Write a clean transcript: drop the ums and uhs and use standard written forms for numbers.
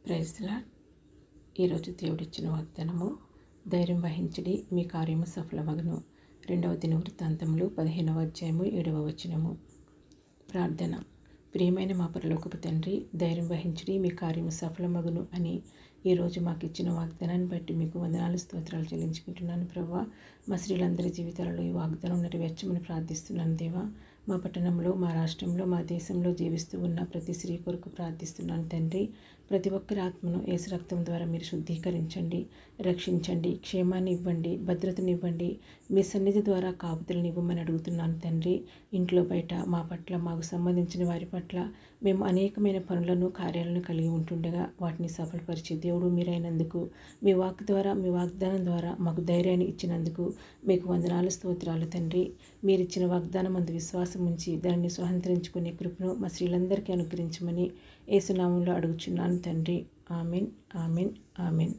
Praise the lord. ఈరోజు దేవుడిచ్చిన వాగ్దానము, ధైర్యం వహించడి, మీ కార్యము సఫలమగును. 2వ దినవృత్తాంతములు 15వ అధ్యాయము 7వ వచనము. ప్రార్థన. ప్రియమైన మా పరలోకపు తండ్రి, ధైర్యం వహించడి, మీ కార్యము సఫలమగును అని ఈరోజు మాకు ఇచ్చిన వాగ్దానాన్ని బట్టి మీకు వందనాలు, స్తోత్రాలు చెల్లించుకుంటున్నాను ప్రభువా. మా స్త్రీలందరి జీవితాలలో ఈ వాగ్దానం నెరవేర్చమని ప్రార్థిస్తున్నాను దేవా. మా పట్టణంలో, మా రాష్ట్రంలో, మా దేశంలో జీవిస్తూ ఉన్న ప్రతి స్త్రీ కొరకు ప్రార్థిస్తున్నాను తండ్రి. ప్రతి ఒక్కరి ఆత్మను యేసు రక్తం ద్వారా మీరు శుద్ధీకరించండి, రక్షించండి, క్షేమాన్ని ఇవ్వండి, భద్రతను ఇవ్వండి. మీ సన్నిధి ద్వారా కాపుదలను ఇవ్వమని అడుగుతున్నాను తండ్రి. ఇంట్లో బయట మా పట్ల, మాకు సంబంధించిన వారి పట్ల మేము అనేకమైన పనులను, కార్యాలను కలిగి ఉంటుండగా వాటిని సఫలపరిచే దేవుడు మీరైనందుకు, మీ వాక్ ద్వారా, మీ వాగ్దానం ద్వారా మాకు ధైర్యాన్ని ఇచ్చినందుకు మీకు వందనాలు, స్తోత్రాలు తండ్రి. మీరిచ్చిన వాగ్దానం అందు విశ్వాసం ఉంచి దానిని స్వతంత్రించుకునే కృపను మా స్త్రీలందరికీ అనుగ్రహించమని యేసు నామములో అడుగుచున్నాను తండ్రి. Amen, amen, amen.